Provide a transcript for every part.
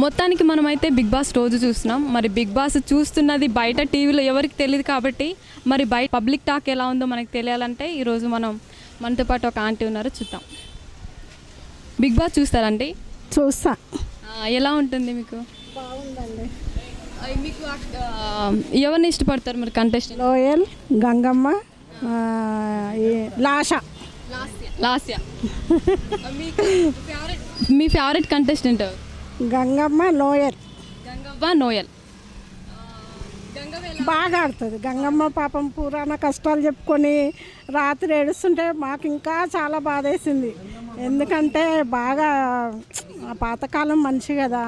మొత్తానికి మనమైతే big boss రోజు చూస్తున్నాం. మరి బిగ్ బాస్ చూస్తున్నది బయట టీవీలో ఎవరికి తెలియదు కాబట్టి మరి బయట పబ్లిక్ టాక్ ఎలా ఉందో మనకు తెలియాలంటే ఈరోజు మనతో పాటు ఒక ఆంటీ ఉన్నారు, చూద్దాం. బిగ్ బాస్ చూస్తారండి? చూస్తా. ఎలా ఉంటుంది మీకు? బాగుందండి. మీకు ఎవరిని ఇష్టపడతారు మరి కంటెస్టెంట్? లోయల్, గంగమ్మ, లాష. లాస్య. మీ ఫేవరెట్ కంటెస్టెంట్? గంగమ్మ, లోయల్. గంగవ్వ, నోయల్. బాగా ఆడుతుంది గంగమ్మ. పాపం పురాణ కష్టాలు చెప్పుకొని రాత్రి ఏడుస్తుంటే మాకు ఇంకా చాలా బాధ వేసింది. ఎందుకంటే బాగా ఆ పాతకాలం మంచి కదా,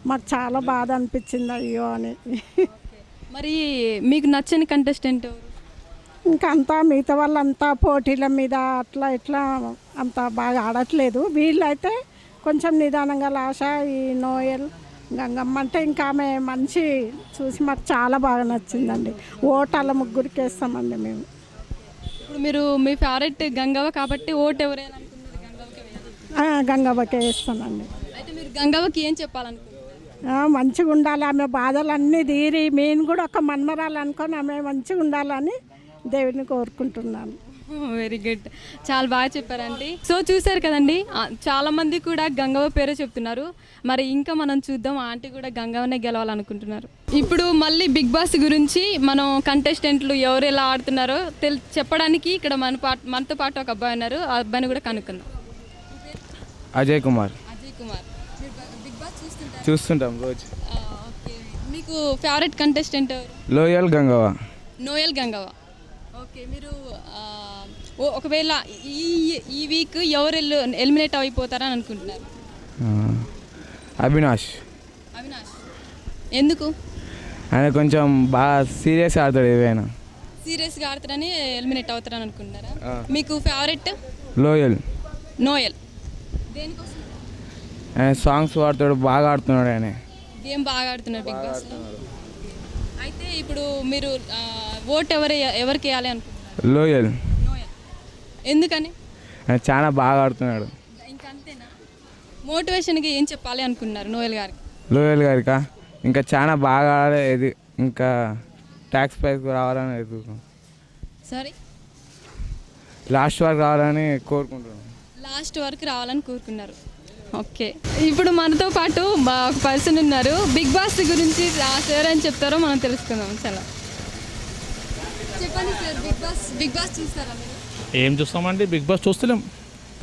మాకు చాలా బాధ అనిపించింది అయ్యో అని. మరి మీకు నచ్చని కంటెస్టెంట్? ఇంకా అంతా మిగతా వాళ్ళంతా పోటీల మీద అట్లా ఇట్లా అంత బాగా ఆడట్లేదు. వీళ్ళైతే కొంచెం నిదానంగా లాష, ఈ నోయల్, గంగమ్మ అంటే ఇంకా ఆమె మంచి చూసి మాకు చాలా బాగా నచ్చిందండి. ఓటాల ముగ్గురికి వేస్తామండి మేము. ఇప్పుడు మీరు మీ ఫేవరెట్ గంగవ్వ కాబట్టి ఓటు ఎవరైనా గంగవ్వకే వేస్తానండి. అయితే మీరు గంగవ్వకి ఏం చెప్పాలనుకుంటున్నారు? మంచిగా ఉండాలి, ఆమె బాధలన్నీ తీరి మేము కూడా ఒక మన్మరాలు అనుకొని ఆమె మంచిగా ఉండాలని దేవుడిని కోరుకుంటున్నాను. వెరీ గుడ్, చాలా బాగా చెప్పారండి. సో చూసారు కదండి, చాలామంది కూడా గంగవ్వ పేరే చెప్తున్నారు. మరి ఇంకా మనం చూద్దాం, ఆంటీ కూడా గంగవ్వనే గెలవాలనుకుంటున్నారు. ఇప్పుడు మళ్ళీ బిగ్ బాస్ గురించి మనం కంటెస్టెంట్లు ఎవరు ఎలా ఆడుతున్నారో చెప్పడానికి ఇక్కడ మనతో పాటు ఒక అబ్బాయి ఉన్నారు. ఆ అబ్బాయిని కూడా కనుక్కుందాం. అజయ్ కుమార్. అజయ్ కుమార్, బిగ్ బాస్ చూస్తుంటాం రోజు. ఓకే, మీకు favourite contestant? Loyal, Gangavva. Noel, Gangavva. Okay, మీరు ఒకవేళ ఈ వీక్ ఎవరు ఎలిమినేట్ అయిపోతారని అనుకుంటున్నారు? అవినాష్. అవినాష్ ఎందుకు? ఆయన కొంచెం బాగా సీరియస్ ఆడతాడు, ఏవైనా సీరియస్గా ఆడతారని ఎలిమినేట్ అవుతారని అనుకుంటున్నారా? మీకు ఫేవరెట్? లోయల్. నోయల్ దేనికోసం? ఆయన సాంగ్స్ పాడతాడు, బాగా ఆడుతున్నాడు. ఆయన గేమ్ బాగా ఆడుతున్నారు బిగ్ బాస్. అయితే ఇప్పుడు మీరు ఓట్ ఎవరికి వేయాలి అనుకుంటున్నారు? లోయల్. నోయల్ ఎందుకని? ఆయన చాలా బాగా ఆడుతున్నాడు. ఇంకా అంతేనా? మోటివేషన్కి ఏం చెప్పాలి అనుకుంటున్నారు నోయల్ గారికి? లోయల్ గారికా ఇంకా చాలా బాగా ఆడేది, ఇంకా ట్యాక్స్ ప్రైస్ రావాలని ఎదుగుతాం. సారీ, లాస్ట్ వరకు రావాలని కోరుకుంటున్నాం. లాస్ట్ వరకు రావాలని కోరుకున్నారు. ఓకే, ఇప్పుడు మనతో పాటు ఒక పర్సన్ ఉన్నారు. బిగ్ బాస్ గురించి సార్ అని చెప్తారో మనం తెలుసుకుందాం. చాలా చెప్పండి సార్, బిగ్ బాస్ చూస్తారా మీరు? ఏం చూస్తామండి, బిగ్ బాస్ చూస్తలేం.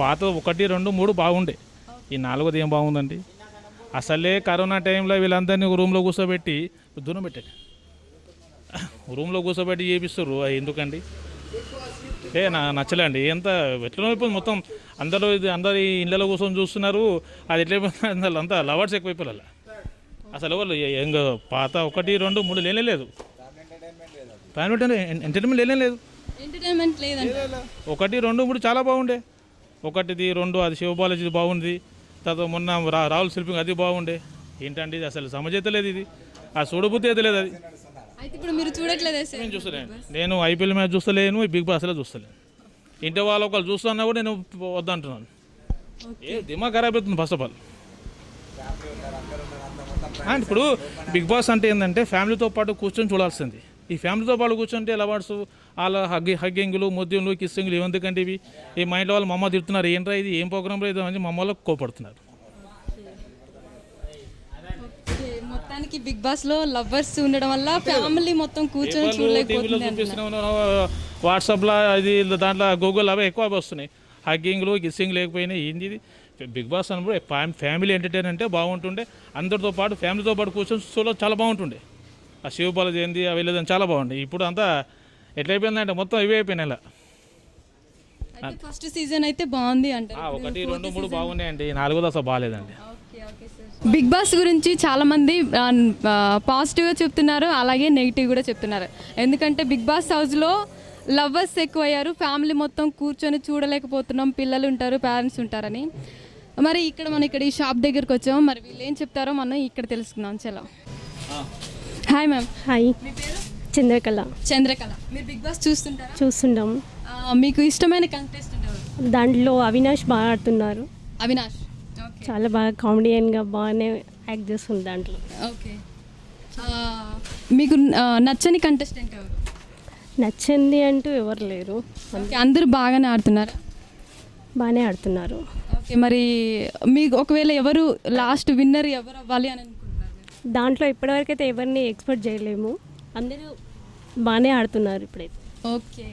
పాత 1, 2, 3 బాగుండే, ఈ 4ది ఏం బాగుందండి? అసలే కరోనా టైంలో వీళ్ళందరినీ రూమ్లో కూర్చోబెట్టి దూరం పెట్టండి, రూమ్లో కూర్చోబెట్టి చేపిస్తారు. ఎందుకండి? నచ్చలేండి. ఎంత ఎట్లా అయిపోయింది మొత్తం. అందరు ఇళ్ళలో కూర్చొని చూస్తున్నారు. అది ఎట్లయిపోయింది, అంతా లవర్స్ ఎక్కువైపోయి అసలు వాళ్ళు పాత 1, 2, 3 లేనేలేదు. ఎంటర్టైన్మెంట్ లేనేలేదు. 1, 2, 3 చాలా బాగుండే. 1, 2 అది శివబాలాజీ బాగుంది. తర్వాత మొన్న రాహుల్ శిల్పింగ్ అది బాగుండే. ఏంటండి అసలు సమజైతే లేదు, ఇది ఆ చూడబుద్ధి అయితే లేదు. అది ఇప్పుడు మీరు చూడట్లేదు? నేను చూస్తలేను. నేను ఐపీఎల్ మ్యాచ్ చూస్తలేను, బిగ్ బాస్ అసలు చూస్తలేను. ఇంటి వాళ్ళు ఒకళ్ళు చూస్తున్నా కూడా నేను వద్దంటున్నాను. దిమాగ్ ఖరాబ్ అవుతుంది ఫస్ట్ ఆఫ్ ఆల్. ఇప్పుడు బిగ్ బాస్ అంటే ఏంటంటే ఫ్యామిలీతో పాటు కూర్చొని చూడాల్సింది. ఈ ఫ్యామిలీతో పాటు కూర్చుంటే లవర్స్ వాళ్ళ హగ్గింగులు, ముద్దులు, కిస్సింగులు ఏమందుకంటే ఇవి ఈ మా ఇంట్లో వాళ్ళు మా అమ్మ తిడుతున్నారు, ఏంట్రా ఇది, ఏం ప్రోగ్రామ్ లేదు అని మా అమ్మ వాళ్ళకి కోపడుతున్నారు. మొత్తానికి బిగ్ బాస్ లో లవర్స్ ఉండడం వల్ల ఫ్యామిలీ మొత్తం కూర్చొని చూడలేకపోతుంది. వాట్సాప్లో అది దాంట్లో గూగుల్ అవి ఎక్కువ వస్తున్నాయి. హగ్గింగ్లు, కిస్సింగ్ లేకపోయినాయి. ఏంది ఇది? బిగ్ బాస్ అన్నప్పుడు ఫ్యామిలీ ఎంటర్టైన్ అంటే బాగుంటుండే. అందరితో పాటు ఫ్యామిలీతో పాటు కూర్చొని చూడడం చాలా బాగుంటుండే. ఆ శివబాలాజీ ఏంది అవి లేదని చాలా బాగుండే. ఇప్పుడు అంతా ఎట్లయిపోయిందంటే మొత్తం ఇవి అయిపోయినాయి. ఇలా ఫస్ట్ సీజన్ అయితే బాగుంది అంటే 1, 2, 3 బాగున్నాయండి. 4ది అసలు బాగాలేదండి. బిగ్ బాస్ గురించి చాలామంది పాజిటివ్గా చెప్తున్నారు, అలాగే నెగిటివ్ కూడా చెప్తున్నారు. ఎందుకంటే బిగ్ బాస్ హౌస్లో లవర్స్ ఎక్కువ అయ్యారు, ఫ్యామిలీ మొత్తం కూర్చొని చూడలేకపోతున్నాం, పిల్లలు ఉంటారు, పేరెంట్స్ ఉంటారని. మరి మనం ఇక్కడ ఈ షాప్ దగ్గరికి వచ్చాము. మరి వీళ్ళు ఏం చెప్తారో మనం ఇక్కడ తెలుసుకుందాం. చలో, hi ma'am. Hi, Chandrakala. Chandrakala, మీరు బిగ్ బాస్ చూస్తుంటారా? చూస్తుంటాం. మీకు ఇష్టమైన కంటెస్టెంట్ ఎవరు? దాంట్లో అవినాష్ బాగా ఆడుతున్నారు. అవినాష్ చాలా బాగా కామెడియన్గా బాగానే యాక్ట్ చేస్తుంది దాంట్లో. ఓకే. మీకు నచ్చని కంటెస్టెంట్ ఎవరు? నచ్చింది అంటూ ఎవరు లేరు, ఓకే, అందరూ బాగానే ఆడుతున్నారు. బాగానే ఆడుతున్నారు. ఓకే, మరి మీకు ఒకవేళ ఎవరు లాస్ట్ విన్నర్ ఎవరు అవ్వాలి అని అనుకుంటున్నారు? దాంట్లో ఇప్పటివరకైతే ఎవరిని ఎక్స్పెక్ట్ చేయలేము, అందరూ బాగానే ఆడుతున్నారు ఇప్పుడైతే. ఓకే,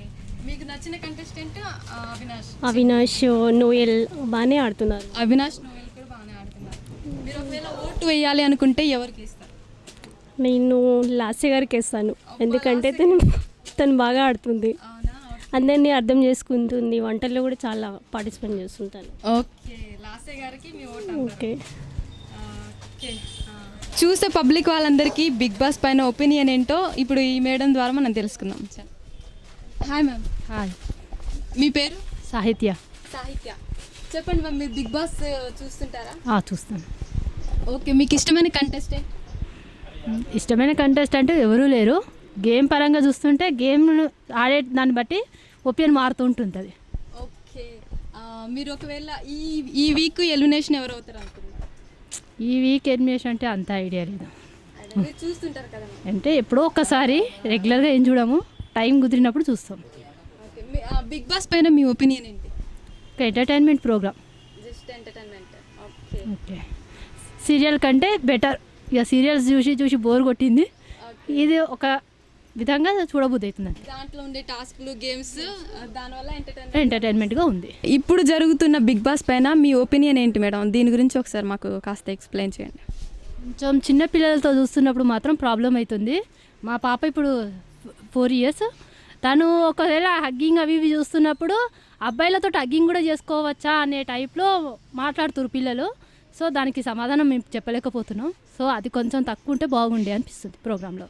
మీకు నచ్చిన కంటెస్టెంట్ అవినాష్. అవినాష్, నోయల్ బాగానే ఆడుతున్నారు. అవినాష్ నోయల్ కూడా బాగానే ఆడుతున్నారు. మీరు ఒకవేళ ఓటు వేయాలి అనుకుంటే ఎవరికి ఇస్తారు? నేను లాస్య గారికి వేస్తాను, ఎందుకంటే తను బాగా ఆడుతుంది, అవునా? అందరినీ అర్థం చేసుకుంటుంది, వంటల్లో కూడా చాలా పార్టిసిపేట్ చేస్తుంటాను. ఓకే, లాస్య గారికి మీ ఓటు. ఓకే. ఓకే, చూసే పబ్లిక్ వాళ్ళందరికీ బిగ్ బాస్ పైన ఒపీనియన్ ఏంటో ఇప్పుడు ఈ మేడం ద్వారా మనం తెలుసుకుందాం. Hi ma'am. హాయ్, మీ పేరు? సాహిత్య. సాహిత్య. చెప్పండి మ్యామ్, మీరు బిగ్ బాస్ చూస్తుంటారా? చూస్తాను. ఓకే, మీకు ఇష్టమైన కంటెస్టెంట్? ఇష్టమైన కంటెస్టెంట్ ఎవరూ లేరు. గేమ్ పరంగా చూస్తుంటే గేమ్ ఆడే దాన్ని బట్టి ఒపీనియన్ మారుతూ ఉంటుంది. ఓకే, మీరు ఒకవేళ ఈ వీక్ ఎలిమినేషన్ ఎవరు అవుతారు అనుకుంటున్నారు? ఈ వీక్ ఎలిమినేషన్ అంటే అంత ఐడియా లేదు, మీరు చూస్తుంటారు కదా. అంటే ఎప్పుడో ఒక్కసారి, రెగ్యులర్గా ఏం చూడము, టైం కుదిరినప్పుడు చూస్తాం. ఓకే, బిగ్ బాస్ పైన మీ ఒపీనియన్ ఏంటి? ఒక entertainment programme. Just entertainment. Okay. Okay, serial కంటే బెటర్. ఇక సీరియల్స్ చూసి చూసి బోర్ కొట్టింది, ఇది ఒక విధంగా చూడబుద్ధి అవుతుంది. దాంట్లో ఉండే టాస్క్లు, గేమ్స్, దానివల్ల ఎంటర్టైన్మెంట్గా ఉంది. ఇప్పుడు జరుగుతున్న బిగ్ బాస్ పైన మీ ఒపీనియన్ ఏంటి మేడం? దీని గురించి ఒకసారి మాకు కాస్త ఎక్స్ప్లెయిన్ చేయండి. కొంచెం చిన్న పిల్లలతో చూస్తున్నప్పుడు మాత్రం ప్రాబ్లం అవుతుంది. మా పాప ఇప్పుడు 4 years, తను ఒకవేళ హగ్గింగ్ అవి ఇవి చూస్తున్నప్పుడు అబ్బాయిలతో హగ్గింగ్ కూడా చేసుకోవచ్చా అనే టైప్లో మాట్లాడుతున్నారు పిల్లలు. సో దానికి సమాధానం మేము చెప్పలేకపోతున్నాం. సో అది కొంచెం తక్కువ ఉంటే బాగుండే అనిపిస్తుంది ప్రోగ్రాంలో.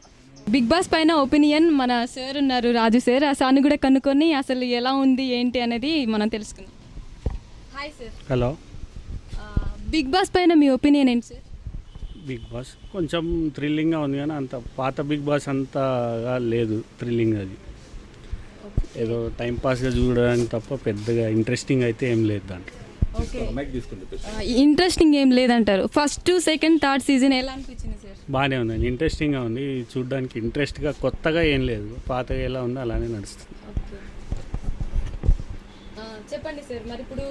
బిగ్ బాస్ పైన ఒపీనియన్ మన సార్ ఉన్నారు, రాజు సార్. ఆ సార్ని కూడా కనుక్కొని అసలు ఎలా ఉంది ఏంటి అనేది మనం తెలుసుకుందాం. Hi sir. Hello. Bigg Boss పైన మీ ఒపీనియన్ ఏంటి సార్? బిగ్ బాస్ కొంచెం థ్రిల్లింగ్గా ఉంది, కానీ అంత పాత బిగ్ బాస్ అంతగా లేదు థ్రిల్లింగ్. అది ఏదో టైంపాస్గా చూడడానికి తప్ప పెద్దగా ఇంట్రెస్టింగ్ అయితే ఏం లేదు దాంట్లో. ఓకే, ఇంట్రెస్టింగ్ ఏం లేదంటారు. ఫస్ట్, సెకండ్, థర్డ్ సీజన్ ఎలా అనిపించింది సార్? బాగానే ఉందండి, ఇంట్రెస్టింగ్గా ఉంది చూడడానికి. ఇంట్రెస్ట్గా కొత్తగా ఏం లేదు, పాతగా ఎలా ఉందో అలానే నడుస్తుంది. చెప్పండి సార్, మరి ఇప్పుడు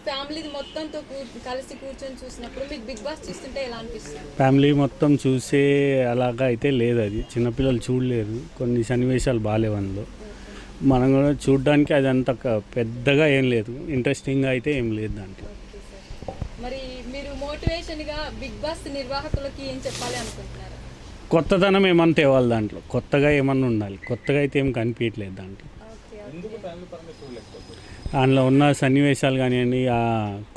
ఫ్యామిలీ మొత్తంతో కలిసి కూర్చొని చూసినప్పుడు మీకు బిగ్ బాస్ చూస్తుంటే ఎలా అనిపిస్తుంది? ఫ్యామిలీ మొత్తం చూసే అలాగా అయితే లేదు, అది చిన్నపిల్లలు చూడలేరు, కొన్ని సన్నివేశాలు బాగాలేవు అందులో. మనం కూడా చూడడానికి అది అంత పెద్దగా ఏం లేదు, ఇంట్రెస్టింగ్గా అయితే ఏం లేదు దాంట్లో. మరి మీరు మోటివేషన్గా బిగ్ బాస్ నిర్వాహకులకి ఏం చెప్పాలి అనుకుంటున్నారు? కొత్తదనం ఏమన్నా తేవాలి దాంట్లో, కొత్తగా ఏమన్నా ఉండాలి. కొత్తగా అయితే ఏం కనిపించట్లేదు దాంట్లో. దానిలో ఉన్న సన్నివేశాలు కానివ్వండి, ఆ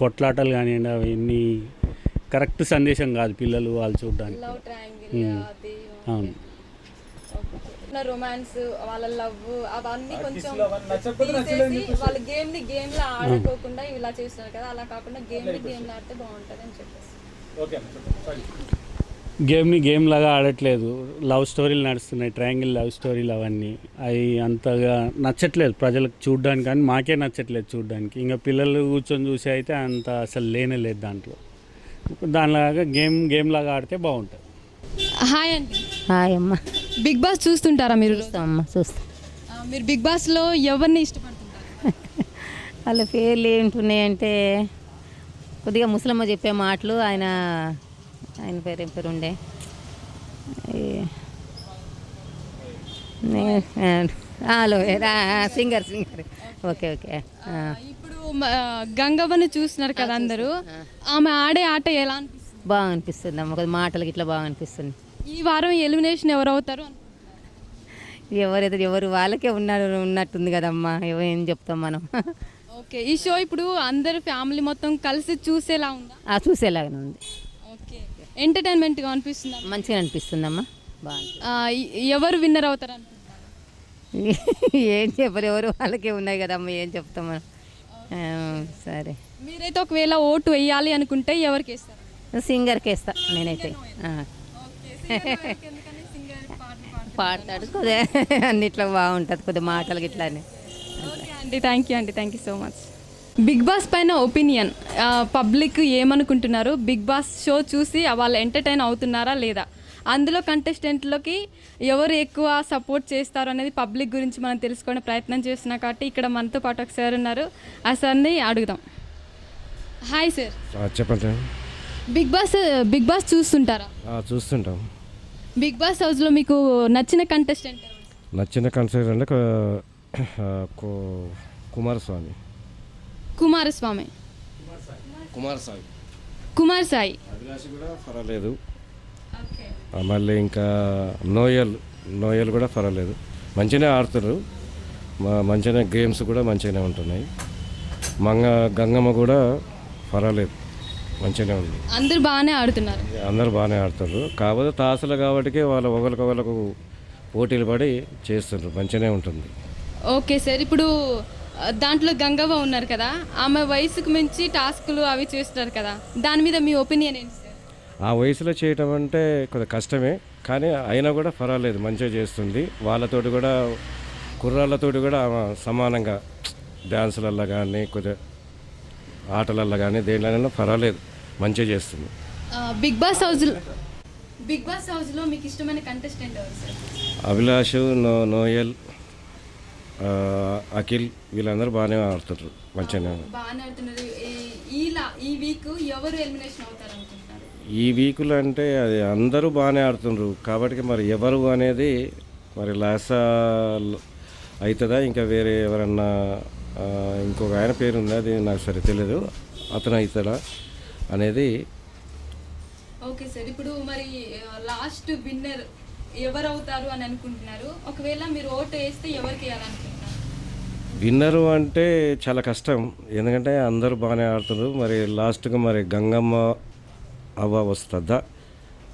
కొట్లాటలు కానివ్వండి, అవన్నీ కరెక్ట్ సందేశం కాదు పిల్లలు వాళ్ళు చూడడానికి. అవును, రొమాన్స్, వాళ్ళ లవ్, అవన్నీ కొంచెం తీసేసి వాళ్ళ గేమ్ లా ఆడుకోకుండా ఇలా చేస్తున్నారు కదా, అలా కాకుండా గేమ్ లా ఆడితే బాగుంటుంది అని చెప్పేసి. గేమ్ని గేమ్ లాగా ఆడట్లేదు, లవ్ స్టోరీలు నడుస్తున్నాయి, ట్రయాంగిల్ లవ్ స్టోరీలు, అవన్నీ అవి అంతగా నచ్చట్లేదు ప్రజలకు చూడడానికి, కానీ మాకే నచ్చట్లేదు చూడడానికి. ఇంకా పిల్లలు కూర్చొని చూసి అయితే అంత అసలు లేనే లేదు దాంట్లో. దానిలాగా గేమ్ లాగా ఆడితే బాగుంటుంది. హాయ్ అండి. హాయ్ అమ్మ. బిగ్ బాస్ చూస్తుంటారా మీరు? చూస్తామమ్మ, చూస్తాం. మీరు బిగ్ బాస్లో ఎవరిని ఇష్టపడుతుంటారు? వాళ్ళ పేర్లు ఏంటున్నాయంటే కొద్దిగా ముసలమ్మ చెప్పే మాటలు, ఆయన పేరు ఏం పేరు ఉండే, సింగర్. ఓకే. ఇప్పుడు గంగవ్వని చూస్తున్నారు కదా అందరూ, ఆమె ఆడే ఆట ఎలా అనిపిస్తుంది? బాగా అనిపిస్తుంది అమ్మ, కొద్ది మాటలకి ఇట్లా బాగా అనిపిస్తుంది. ఈ వారం ఎలిమినేషన్ ఎవరు అవుతారు? ఎవరు వాళ్ళకే ఉన్నట్టుంది కదమ్మా, ఏం చెప్తాం మనం. ఓకే, ఈ షో ఇప్పుడు అందరు ఫ్యామిలీ మొత్తం కలిసి చూసేలా ఉందా? చూసేలాగానే ఉంది. ఓకే, ఎంటర్టైన్మెంట్గా అనిపిస్తుందా? మంచిగా అనిపిస్తుందమ్మా, బాగా. ఎవరు విన్నర్ అవుతారు అనుకుంటున్నారు? ఏం చెప్పరు, ఎవరు వాళ్ళకే ఉన్నాయి కదమ్మా, ఏం చెప్తాం మనం. సరే, మీరైతే ఒకవేళ ఓటు వేయాలి అనుకుంటే ఎవరికి వేస్తారు? సింగర్కి వేస్తా నేనైతే. పాడతాడు కొద్దిగా, అన్నిట్లో బాగుంటుంది, కొద్దిగా మాటలు గిట్లా అని. ఓకే అండి, thank you so much. Bigg Boss పైన ఒపీనియన్, పబ్లిక్ ఏమనుకుంటున్నారు? బిగ్ బాస్ షో చూసి వాళ్ళు ఎంటర్టైన్ అవుతున్నారా లేదా? అందులో కంటెస్టెంట్లకి ఎవరు ఎక్కువ సపోర్ట్ చేస్తారు అనేది పబ్లిక్ గురించి మనం తెలుసుకునే ప్రయత్నం చేస్తున్నాం. కాబట్టి ఇక్కడ మనతో పాటు ఒక సార్ ఉన్నారు, ఆ సార్ని అడుగుదాం. Hi sir. చెప్పండి. బిగ్ బాస్ చూస్తుంటారా? చూస్తుంటాం. బిగ్ బాస్ హౌస్లో మీకు నచ్చిన కంటెస్టెంట్? నచ్చిన కన్సర్ట్ అంటే కుమారస్వామి. కుమారస్వామి. కుమార్ సాయి. అభిలాష్ కూడా పర్వాలేదు. మళ్ళీ ఇంకా నోయల్ కూడా పర్వాలేదు, మంచిగానే ఆడుతున్నారు. మంచిగానే గేమ్స్ కూడా మంచిగానే ఉంటున్నాయి. గంగమ్మ కూడా పర్వాలేదు, మంచిగానే ఉంది. అందరూ బాగానే ఆడుతున్నారు. అందరూ బాగానే ఆడుతారు. కాకపోతే తాసులు కాబట్టి వాళ్ళు ఒకరికొకరికి పోటీలు పడి చేస్తున్నారు, మంచిగానే ఉంటుంది. ఓకే సార్, ఇప్పుడు దాంట్లో గంగవ్వ ఉన్నారు కదా, ఆమె వయసుకు మించి టాస్కులు అవి చేస్తున్నారు కదా, దాని మీద మీ ఒపీనియన్ ఏంటి సార్? ఆ వయసులో చేయటం అంటే కొంచెం కష్టమే, కానీ అయినా కూడా పర్వాలేదు, మంచిగా చేస్తుంది. వాళ్ళతోటి కూడా కుర్రాళ్ళతోటి కూడా సమానంగా డ్యాన్సులల్లో కానీ కొద్దిగా ఆటలల్లో కానీ దేనిలోనైనా పర్వాలేదు, మంచిగా చేస్తుంది. బిగ్ బాస్ హౌస్లో మీకు ఇష్టమైన కంటెస్టెంట్ ఎవరు సార్? అభిలాష్, నోయల్, అఖిల్ వీళ్ళందరూ బాగానే ఆడుతున్నారు, మంచిగానే ఆడుతున్నారు. ఈ వీక్ ఎవరు ఎలిమినేషన్ అవుతారు అనుకుంటున్నారు? ఈ వీకులు అంటే అది అందరూ బాగానే ఆడుతున్నారు కాబట్టి మరి ఎవరు అనేది మరి లాస అవుతుందా, ఇంకా వేరే ఎవరన్నా ఇంకొక ఆయన పేరు ఉంది, అది నాకు సరే తెలియదు, అతను అవుతాడా అనేది. ఓకే సార్, ఇప్పుడు మరి లాస్ట్ విన్నర్ ఎవరు అవుతారు అని అనుకుంటున్నారు? ఒకవేళ మీరు ఓటు వేస్తే ఎవరికి వేయాలనుకుంటున్నారు? విన్నరు అంటే చాలా కష్టం, ఎందుకంటే అందరూ బాగానే ఆడుతున్నారు. మరి లాస్ట్గా మరి గంగమ్మ అవ్వ వస్తుందా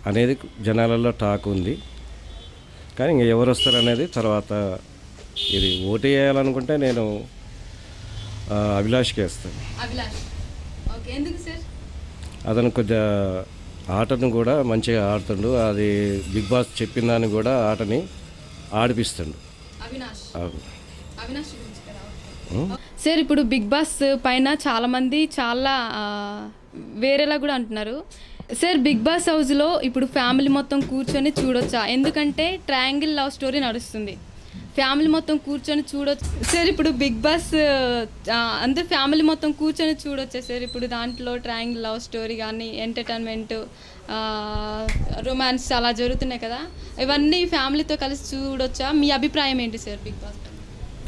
అనేది జనాలలో టాక్ ఉంది, కానీ ఇంకా ఎవరు వస్తారు అనేది తర్వాత. ఇది ఓటు వేయాలనుకుంటే నేను అభిలాష్కి వేస్తాను. అభిలాష్. ఓకే, ఎందుకు సార్? అతను కొద్దిగా ఆటను కూడా మంచిగా ఆడుతుండు, అది బిగ్ బాస్ చెప్పిన దాన్ని కూడా ఆటని ఆడిపిస్తుండు. అవినాష్ గురించి కదా. సార్, ఇప్పుడు బిగ్ బాస్ పైన చాలామంది చాలా వేరేలా కూడా అంటున్నారు సార్. బిగ్ బాస్ హౌస్లో ఇప్పుడు ఫ్యామిలీ మొత్తం కూర్చొని చూడొచ్చా? ఎందుకంటే ట్రయాంగిల్ లవ్ స్టోరీ నడుస్తుంది, ఫ్యామిలీ మొత్తం కూర్చొని చూడొచ్చు సార్. ఇప్పుడు బిగ్ బాస్ అందరు ఫ్యామిలీ మొత్తం కూర్చొని చూడొచ్చా సార్? ఇప్పుడు దాంట్లో ట్రయాంగిల్ లవ్ స్టోరీ కానీ ఎంటర్టైన్మెంట్, రొమాన్స్ అలా జరుగుతున్నాయి కదా, ఇవన్నీ ఫ్యామిలీతో కలిసి చూడొచ్చా? మీ అభిప్రాయం ఏంటి sir Bigg Boss?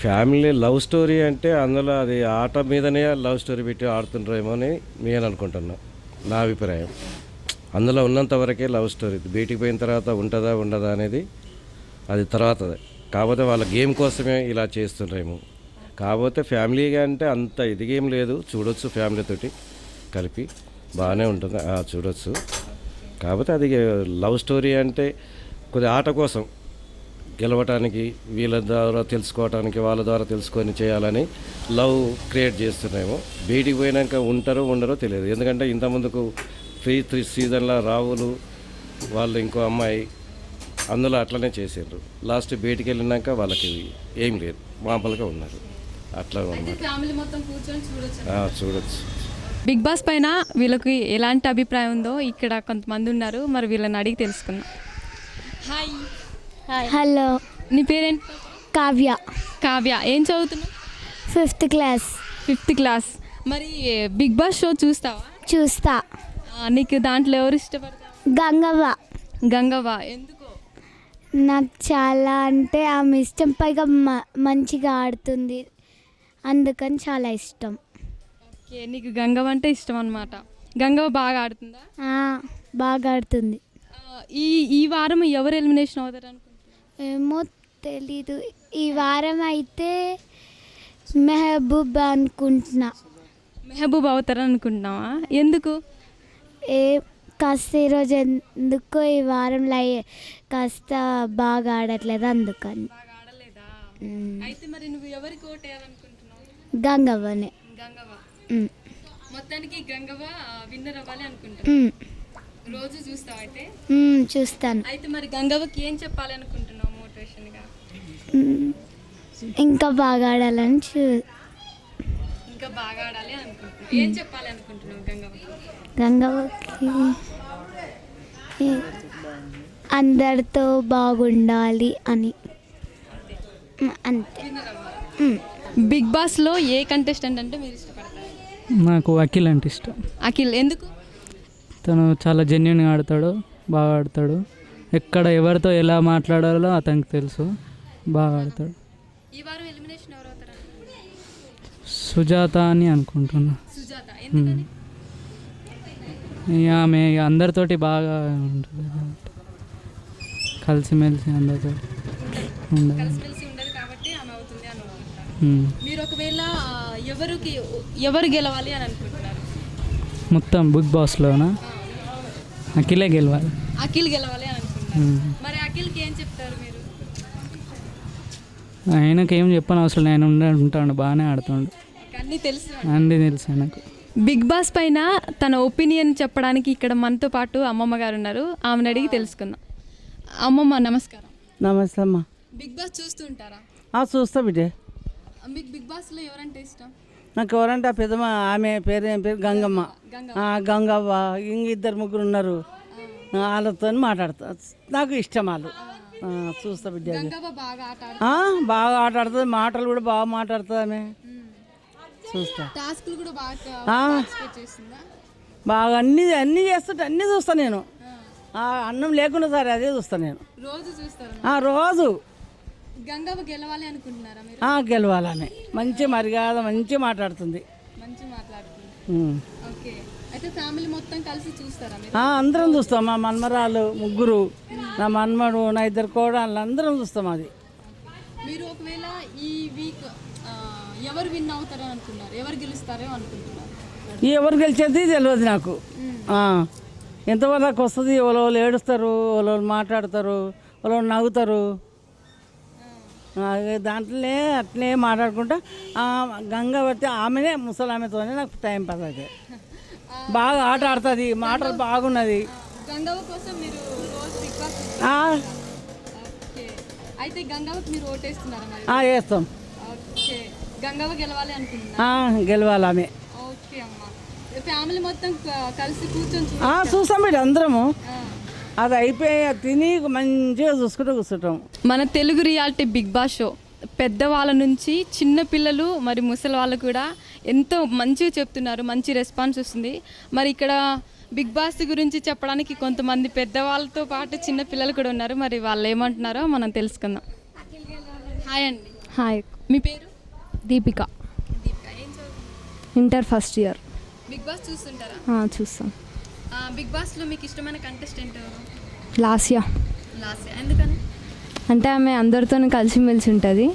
Family love story అంటే అందులో అది ఆట మీదనే లవ్ స్టోరీ పెట్టి ఆడుతుంటారేమో అని నేను అనుకుంటున్నా, నా అభిప్రాయం. అందులో ఉన్నంత వరకే లవ్ స్టోరీ, బయటికి పోయిన తర్వాత ఉంటుందా ఉండదా అనేది అది తర్వాత. కాకపోతే వాళ్ళ గేమ్ కోసమే ఇలా చేస్తుండ్రేమో. కాకపోతే ఫ్యామిలీగా అంటే అంత ఇదిగేం లేదు, చూడొచ్చు ఫ్యామిలీతోటి కలిపి బాగానే ఉంటుంది, చూడొచ్చు. కాకపోతే అది లవ్ స్టోరీ అంటే కొద్దిగా ఆట కోసం గెలవటానికి, వీళ్ళ ద్వారా తెలుసుకోవటానికి, వాళ్ళ ద్వారా తెలుసుకొని చేయాలని లవ్ క్రియేట్ చేస్తున్నామో. బయటికి పోయినాక ఉంటారో ఉండరో తెలియదు, ఎందుకంటే ఇంతకుముందుకు 3 సీజన్ల రావులు వాళ్ళు ఇంకో అమ్మాయి అందులో అట్లనే చేసారు. లాస్ట్ బయటికి వెళ్ళినాక వాళ్ళకి ఏం లేదు, మామూలుగా ఉన్నారు, అట్లా ఫ్యామిలీ మొత్తం కూర్చొని చూడొచ్చు. బిగ్ బాస్ పైన వీళ్ళకి ఎలాంటి అభిప్రాయం ఉందో ఇక్కడ కొంతమంది ఉన్నారు, మరి వీళ్ళని అడిగి తెలుసుకుందాం. హాయ్. హలో, నీ పేరేంటి? కావ్య. కావ్య, ఏం చదువుతున్నావు? 5th class. 5th class. మరి బిగ్ బాస్ షో చూస్తావా? చూస్తా. నీకు దాంట్లో ఎవరు ఇష్టపడతావు? గంగవ్వ. గంగవ్వ ఎందుకో? నాకు చాలా అంటే ఆమె ఇష్టం, పైగా మంచిగా ఆడుతుంది, అందుకని చాలా ఇష్టం. ఓకే, నీకు గంగవ్వ అంటే ఇష్టం అన్నమాట. గంగవ్వ బాగా ఆడుతుందా? బాగా ఆడుతుంది. ఈ వారం ఎవరు ఎలిమినేషన్ అవుతారు అనుకుంటున్నారు? ఏమో తెలీదు, ఈ వారం అయితే మెహబూబ్ అనుకుంటున్నా. మెహబూబ్ అవుతారని అనుకుంటున్నావా? ఎందుకు? కాస్త ఈరోజు ఎందుకో ఈ వారంలో కాస్త బాగా ఆడట్లేదు, అందుకని. అయితే మరి నువ్వు ఎవరికి ఓటు వేయాలనుకుంటున్నావు? గంగవ్వనే. గంగవ్వ. మొత్తానికి గంగవ్వ విన్నర్ అవ్వాలి అనుకుంటున్నావు. రోజు చూస్తావు అయితే? చూస్తాను. అయితే మరి గంగవ్వకి ఏం చెప్పాలి అనుకుంటున్నావు మోటివేషన్గా? ఇంకా బాగా ఆడాలని ఇంకా బాగా ఆడాలి అనుకుంటున్నాను. ఏం చెప్పాలి అనుకుంటున్నావు గంగవ్వకి? గంగవ్వకి అందరితో బాగుండాలి అని అంతే. బిగ్ బాస్లో ఏ కంటెస్టెంట్ అంటే మీరు ఇష్టపడతారు? నాకు అఖిల్ అంటే ఇష్టం. అఖిల్ ఎందుకు? తను చాలా జెన్యున్గా ఆడతాడు, బాగా ఆడతాడు. ఎక్కడ ఎవరితో ఎలా మాట్లాడాలో అతనికి తెలుసు, బాగా ఆడతాడు. ఈ వారం ఎలిమినేషన్ ఎవరు అవుతారు? సుజాత అని అనుకుంటున్నా. సుజాత ఎందుకని? ఆమె అందరితోటి బాగా ఉంటుంది, కలిసిమెలిసి అందరితో ఉండాలి. కలిసిమెలిసి ఉండదు కాబట్టి ఆమె అవుతుంది అని అనుకుంటున్నారు. మీరు ఒకవేళ ఎవరు గెలవాలి అని అనుకుంటున్నారు? మొత్తం బిగ్ బాస్లోనా అఖిలే గెలవాలి. అఖిల్ గెలవాలి అని అనుకుంటున్నారు. మరి అఖిల్కి ఏం చెప్తారు మీరు? ఆయనకి ఏం చెప్పని అవసరం లేదు, ఆయన ఉంటాడు, బాగానే ఆడుతాడు, అన్నీ తెలుసు. అన్నీ తెలుసు ఆయనకు. బిగ్ బాస్ పైన తన ఒపీనియన్ చెప్పడానికి ఇక్కడ మనతో పాటు అమ్మమ్మ గారు ఉన్నారు. ఆమెను అడిగి తెలుసుకుందాం. అమ్మమ్మ నమస్కారం. నమస్తే అమ్మ. బిగ్ బాస్ చూస్తూ ఉంటారా? చూస్తా బిడ్డే. మీకు బిగ్ బాస్లో ఎవరంటే ఇష్టం? నాకు ఎవరంటే ఆ పెద్దమ్మ, ఆమె పేరు ఏం పేరు గంగమ్మ. గంగవ్వ ఇంక 2-3 ఉన్నారు, వాళ్ళతో మాట్లాడతా. నాకు ఇష్టం వాళ్ళు. చూస్తా బిడ్డ. బాగా ఆట ఆడుతుంది, మాటలు కూడా బాగా మాట్లాడుతుంది ఆమె. చూస్తా. బాగా అన్నీ చేస్తుంటే అన్నీ చూస్తా నేను. అన్నం లేకుండా సరే అదే చూస్తా నేను రోజు. గంగవ్వ గెలవాలి అనుకుంటున్నారా మీరు? గెలవాలని మంచి మర్యాద, మంచి మాట్లాడుతుంది. ఓకే. అయితే ఫ్యామిలీ మొత్తం కలిసి చూస్తారా మీరు? అందరం చూస్తాం. మా మన్మరాలు 3, నా మన్మడు, నా 2 కోడళ్ళు అందరం చూస్తాం. అది మీరు ఒకవేళ ఈ వీక్ ఎవరు విన్ అవుతారో అనుకున్నారు? ఎవరు గెలుస్తారో అనుకుంటున్నారు? ఎవరు గెలిచేది తెలియదు నాకు. ఎంతవరకు వస్తుంది, వాళ్ళు ఏడుస్తారు, వాళ్ళు మాట్లాడతారు, వాళ్ళు నవ్వుతారు. దాంట్లోనే అట్లే మాట్లాడుకుంటా గంగవతి ఆమెనే ముసలామెతోనే నాకు టైం పాస్ అవుతుంది. బాగా ఆట ఆడుతుంది, మాటలు బాగున్నది. గంగవ్వ కోసం మీరు రోజు బిగ్ బాస్ అయితే గంగవ్వకి మీరు ఓటేస్తున్నారా మరి? వేస్తాం. ఓకే. గంగవ్వ గెలవాలి అనుకుంటున్నా? గెలవాలి ఆమె. ఓకే అమ్మ. ఫ్యామిలీ మొత్తం కలిసి కూర్చొని చూస్తాం మీరు అందరము. అది అయిపోయి తిని మంచిగా చూసుకుంటూ కూర్చుంటాం. మన Telugu reality Bigg Boss show పెద్దవాళ్ళ నుంచి చిన్న పిల్లలు మరి ముసలి వాళ్ళు కూడా ఎంతో మంచిగా చెప్తున్నారు, మంచి రెస్పాన్స్ వస్తుంది. మరి ఇక్కడ బిగ్ బాస్ గురించి చెప్పడానికి కొంతమంది పెద్దవాళ్ళతో పాటు చిన్న పిల్లలు కూడా ఉన్నారు. మరి వాళ్ళు ఏమంటున్నారో మనం తెలుసుకుందాం. హాయ్ అండి. హాయ్. మీ పేరు? Deepika. Inter first year. Big boss చూస్తుంటారా? చూస్తాం. బిగ్ బాస్లో మీకు ఇష్టమైన కంటెస్టెంట్ ఎవరు? లాస్యా. ఎందుకని? అంటే ఆమె అందరితో కలిసిమెలిసి ఉంటుంది,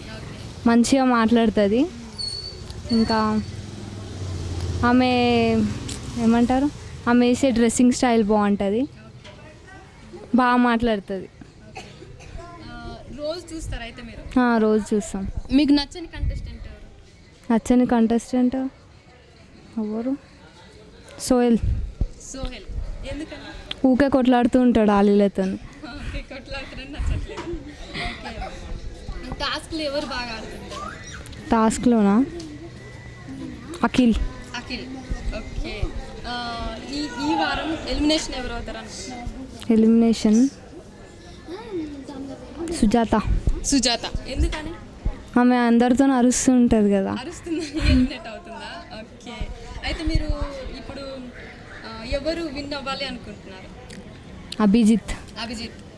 మంచిగా మాట్లాడుతుంది. ఇంకా ఆమె ఏమంటారు, ఆమె వేసే డ్రెస్సింగ్ స్టైల్ బాగుంటుంది, బాగా మాట్లాడుతుంది. రోజు చూస్తారా అయితే మీరు? రోజు చూస్తాం. మీకు నచ్చని కంటెస్టెంట్ ఎవరు? నచ్చని కంటెస్టెంట్ ఎవరు? సోహెల్. ఎందుకని? ఊకే కొట్లాడుతూ ఉంటాడు ఆలీలతో. టాస్క్లు ఎవరు బాగా ఆడుతుంటారు? టాస్క్లోనా అఖిల్. ఓకే. ఈ వారం ఎలిమినేషన్ ఎవరు అవుతారు అనుకుంటున్నారు? ఎలిమినేషన్ సుజాత. ఎందుకని? ఆమె అందరితో అరుస్తూ ఉంటుంది కదా. ఎలిమినేట్ అవుతుందా? ఓకే. అయితే మీరు ఇప్పుడు ఎవరు విన్ అవ్వాలి అనుకుంటున్నారు? అభిజిత్.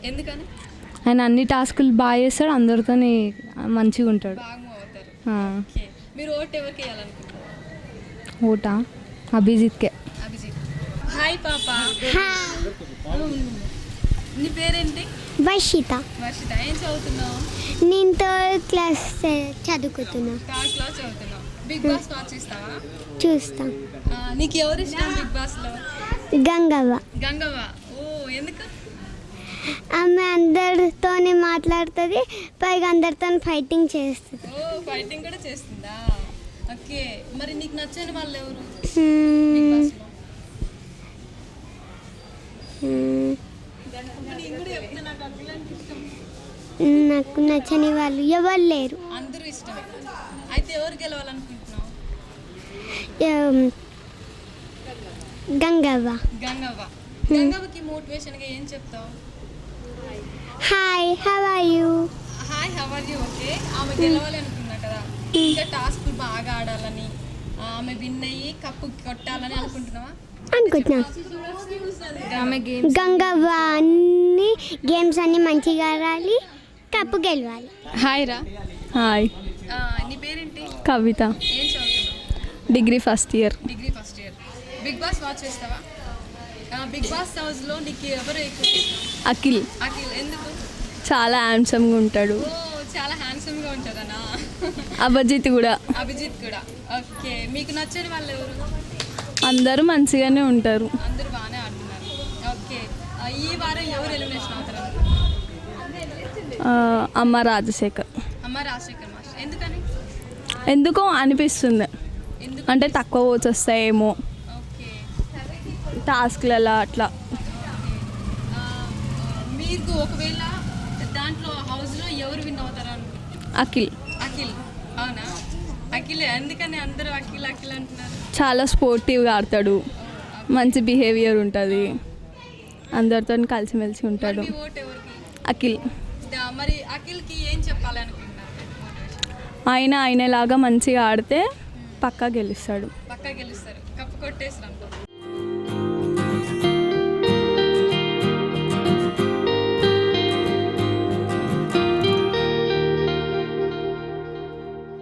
ఎందుకని? ఆయన అన్ని టాస్కులు బాగా చేస్తాడు, అందరితో మంచిగా ఉంటాడు. మీరు ఓట్ ఎవరికి వేయాలనుకుంటున్నారు? ఓటా అభిజిత్కే. హాయ్ పాప. నీ పేరేంటి? వర్షిత. ఏం చదువుతున్నావు? నేను 3rd క్లాస్ చదువుకుంటున్నా. బిగ్ బాస్ వాచ్ చేస్తావా? చూస్తాం. నీకు ఎవరు ఇష్టం బిగ్ బాస్లో? గంగవ్వ. ఓ ఎందుకు? ఆమె అందరితోనే మాట్లాడుతుంది, పైగా అందరితో ఫైటింగ్ చేస్తుంది. ఫైటింగ్ కూడా చేస్తుందా? ఓకే. మరి నీకు నచ్చని వాళ్ళు ఎవరు? నాకు నచ్చని వాళ్ళు ఎవరు లేరు. అందరూ ఇష్టమే. అయితే ఎవరు గెలవాలనుకుంటున్నావు? గంగవ్వ. గంగవ్వకి మోటివేషన్గా ఏం చెప్తావు? Hi, how are you? Hi, how are you? Okay, ఆమె గెలవాలి అనుకున్నా కదా, ఇంకా టాస్క్ బాగా ఆడాలని, ఆమె విన్ అయ్యి కప్పు కొట్టాలని అనుకుంటున్నావా? అనుకుంటున్నా. గంగవ్వ అన్ని గేమ్స్ అన్ని మంచిగా ఆడాలి, కప్పు గెలవాలి. హాయ్ రా. హాయ్, నీ పేరేంటి? కవిత, ఏం చదువుతున్నావు? Degree first year. Degree first year. Big Boss watch చేస్తావా? బిగ్ బాస్ హౌస్లో నీకు ఎవరు ఎక్కువ ఇష్టం? అఖిల్ అఖిల్. ఎందుకు? చాలా హ్యాండ్సమ్గా ఉంటాడు. ఓ, చాలా హ్యాండ్సమ్గా ఉంటుందనా? అభిజిత్ కూడా. అభిజిత్ కూడా. ఓకే, మీకు నచ్చని వాళ్ళు ఎవరు? అందరూ మంచిగానే ఉంటారు. అందరూ బాగానే ఆడుతున్నారు. ఓకే, ఈ వారం ఎవరు ఎలిమినేషన్ అవుతారు? అమ్మ రాజశేఖర్. అమ్మ రాజశేఖర్ మాస్టర్. ఎందుకని? ఎందుకో అనిపిస్తుంది, ఎందుకు? అంటే తక్కువ ఓట్స్ వస్తాయేమో ఓకే, టాస్క్లలో అట్లా. మీకు ఒకవేళ దాంట్లో హౌస్లో ఎవరు విన్ అవుతారు అనుకుంటున్నారు? అఖిల్ అఖిల్. అవునా? అఖిల్. ఎందుకని అందరూ అఖిల్ అఖిల్ అంటున్నారు? చాలా స్పోర్టివ్గా ఆడతాడు, మంచి బిహేవియర్ ఉంటుంది, అందరితో కలిసిమెలిసి ఉంటాడు. మీ ఓటు ఎవరికి? అఖిల్. మరి అఖిల్కి ఏం చెప్పాలి అనుకుంటున్నారు? ఆయనలాగా మంచిగా ఆడితే పక్కా గెలుస్తాడు. పక్కా గెలుస్తారు, కప్పు కొట్టేస్తారు అనుకో.